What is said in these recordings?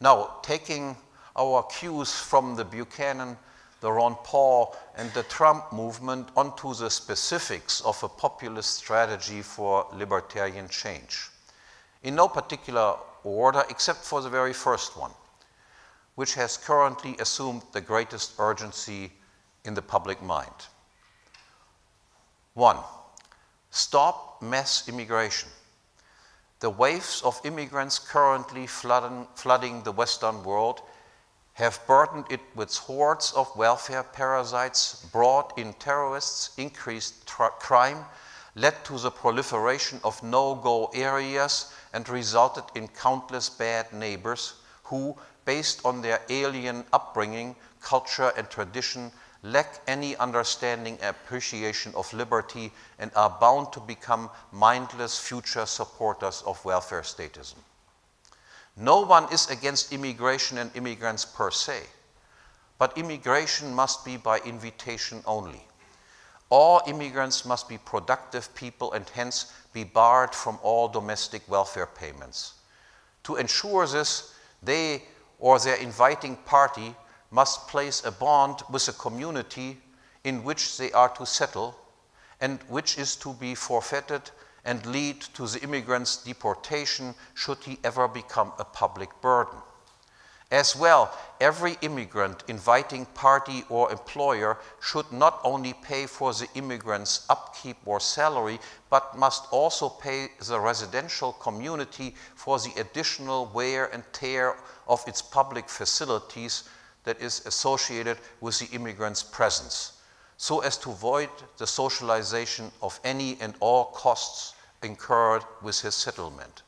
Now, taking our cues from the Buchanan, the Ron Paul, and the Trump movement onto the specifics of a populist strategy for libertarian change. In no particular order, except for the very first one, which has currently assumed the greatest urgency in the public mind. 1. Stop mass immigration. The waves of immigrants currently flooding the Western world have burdened it with hordes of welfare parasites, brought in terrorists, increased crime, led to the proliferation of no-go areas, and resulted in countless bad neighbors who, based on their alien upbringing, culture, and tradition, lack any understanding and appreciation of liberty and are bound to become mindless future supporters of welfare statism. No one is against immigration and immigrants per se, but immigration must be by invitation only. All immigrants must be productive people and hence be barred from all domestic welfare payments. To ensure this, they or their inviting party must place a bond with a community in which they are to settle and which is to be forfeited and lead to the immigrant's deportation should he ever become a public burden. As well, every immigrant inviting party or employer should not only pay for the immigrant's upkeep or salary, but must also pay the residential community for the additional wear and tear of its public facilities that is associated with the immigrant's presence, so as to avoid the socialization of any and all costs incurred with his settlement.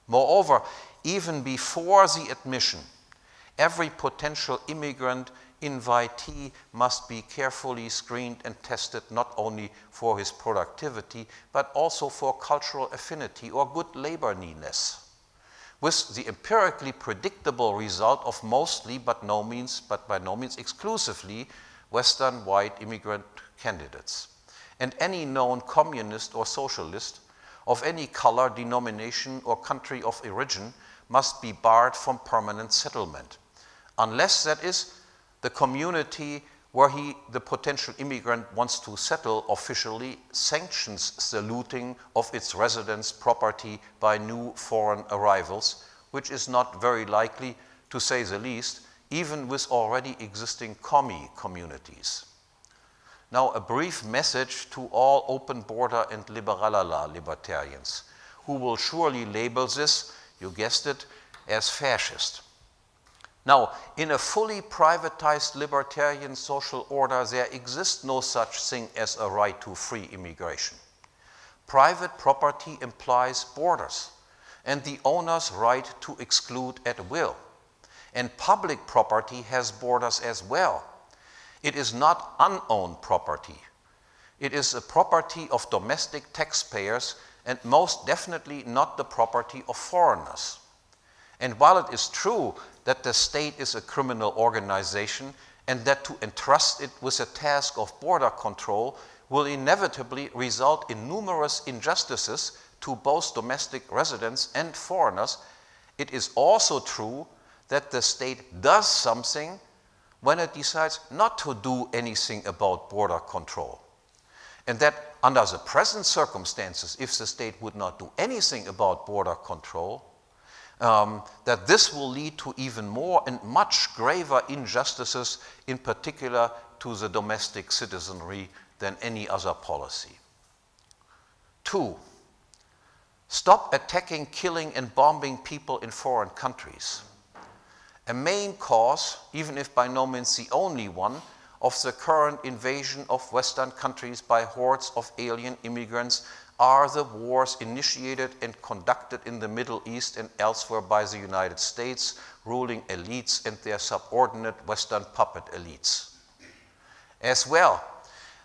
Moreover, even before the admission, every potential immigrant invitee must be carefully screened and tested not only for his productivity, but also for cultural affinity or good labor needness, with the empirically predictable result of mostly, but by no means exclusively, Western white immigrant candidates. And any known communist or socialist of any color, denomination, or country of origin must be barred from permanent settlement, unless that is the community where the potential immigrant wants to settle officially sanctions the looting of its residents' property by new foreign arrivals, which is not very likely, to say the least, even with already existing commie communities. Now, a brief message to all open border and liberalala libertarians, who will surely label this, you guessed it, as fascist. Now, in a fully privatized libertarian social order, there exists no such thing as a right to free immigration. Private property implies borders and the owner's right to exclude at will. And public property has borders as well. It is not unowned property. It is a property of domestic taxpayers and most definitely not the property of foreigners. And while it is true that the state is a criminal organization and that to entrust it with a task of border control will inevitably result in numerous injustices to both domestic residents and foreigners, it is also true that the state does something when it decides not to do anything about border control. And that under the present circumstances, if the state would not do anything about border control, that this will lead to even more and much graver injustices, in particular to the domestic citizenry, than any other policy. 2, stop attacking, killing, and bombing people in foreign countries. A main cause, even if by no means the only one, of the current invasion of Western countries by hordes of alien immigrants are the wars initiated and conducted in the Middle East and elsewhere by the United States, ruling elites and their subordinate Western puppet elites. As well,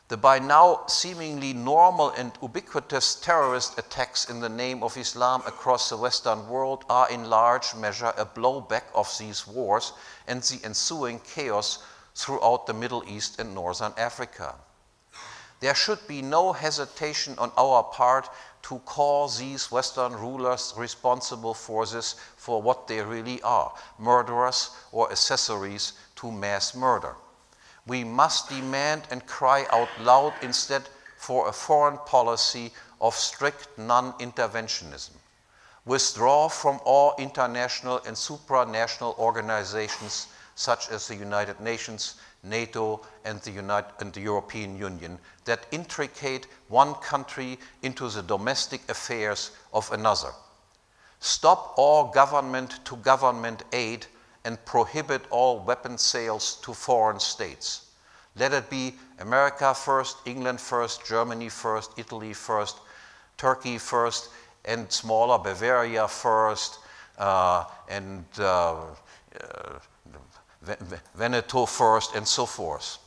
the by now seemingly normal and ubiquitous terrorist attacks in the name of Islam across the Western world are in large measure a blowback of these wars and the ensuing chaos throughout the Middle East and Northern Africa. There should be no hesitation on our part to call these Western rulers responsible for this for what they really are, murderers or accessories to mass murder. We must demand and cry out loud instead for a foreign policy of strict non-interventionism. Withdraw from all international and supranational organizations such as the United Nations, NATO, and the European Union that intricate one country into the domestic affairs of another. Stop all government-to-government aid and prohibit all weapon sales to foreign states. Let it be America first, England first, Germany first, Italy first, Turkey first, and smaller Bavaria first, and Veneto first, and so forth.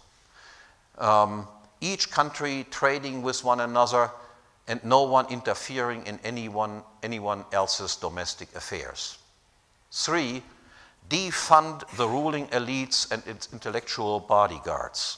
Each country trading with one another and no one interfering in anyone else's domestic affairs. 3, defund the ruling elites and its intellectual bodyguards.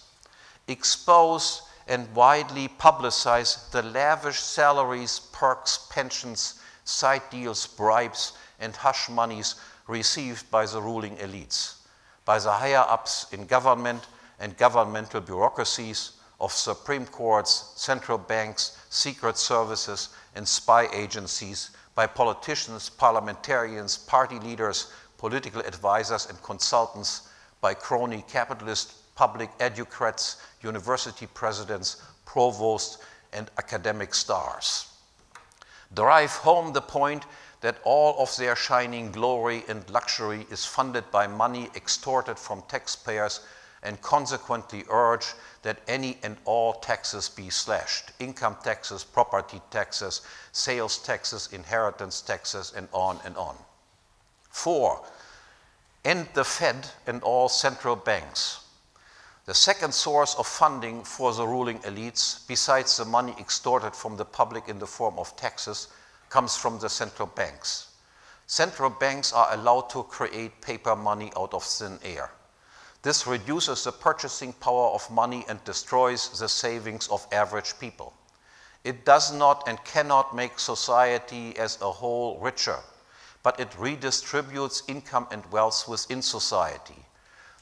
Expose and widely publicize the lavish salaries, perks, pensions, side deals, bribes, and hush monies received by the ruling elites, by the higher-ups in government and governmental bureaucracies, of Supreme Courts, central banks, secret services, and spy agencies, by politicians, parliamentarians, party leaders, political advisors, and consultants, by crony capitalists, public educrats, university presidents, provosts, and academic stars. Drive home the point that all of their shining glory and luxury is funded by money extorted from taxpayers, and consequently urge that any and all taxes be slashed. Income taxes, property taxes, sales taxes, inheritance taxes, and on and on. 4, end the Fed and all central banks. The second source of funding for the ruling elites, besides the money extorted from the public in the form of taxes, comes from the central banks. Central banks are allowed to create paper money out of thin air. This reduces the purchasing power of money and destroys the savings of average people. It does not and cannot make society as a whole richer, but it redistributes income and wealth within society.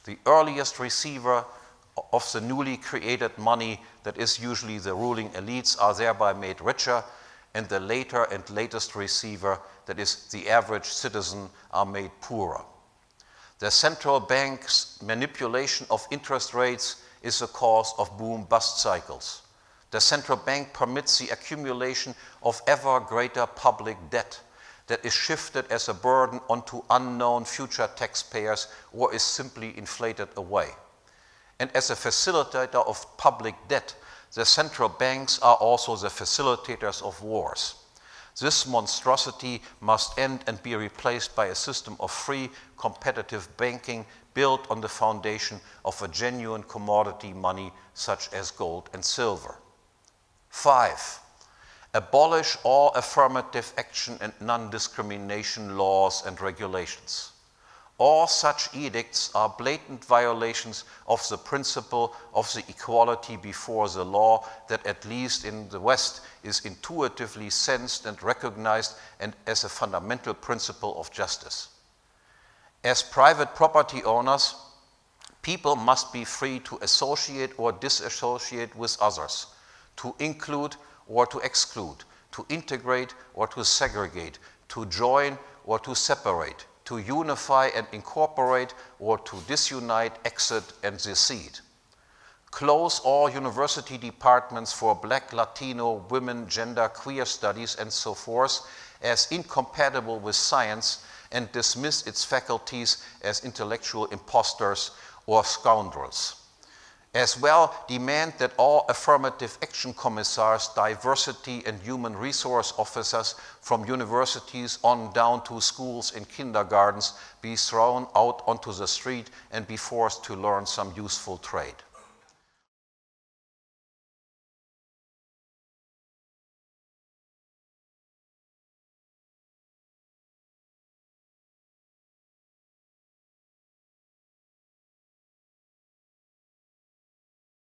The earliest receiver of the newly created money, that is usually the ruling elites, are thereby made richer, and the later and latest receiver, that is the average citizen, are made poorer. The central bank's manipulation of interest rates is the cause of boom-bust cycles. The central bank permits the accumulation of ever greater public debt that is shifted as a burden onto unknown future taxpayers or is simply inflated away. And as a facilitator of public debt, the central banks are also the facilitators of wars. This monstrosity must end and be replaced by a system of free, competitive banking built on the foundation of a genuine commodity money such as gold and silver. 5, abolish all affirmative action and non-discrimination laws and regulations. All such edicts are blatant violations of the principle of the equality before the law that, at least in the West, is intuitively sensed and recognized and as a fundamental principle of justice. As private property owners, people must be free to associate or disassociate with others, to include or to exclude, to integrate or to segregate, to join or to separate, to unify and incorporate or to disunite, exit, and secede. Close all university departments for Black, Latino, women, gender, queer studies, and so forth as incompatible with science and dismiss its faculties as intellectual impostors or scoundrels. As well, demand that all affirmative action commissars, diversity and human resource officers from universities on down to schools and kindergartens be thrown out onto the street and be forced to learn some useful trade.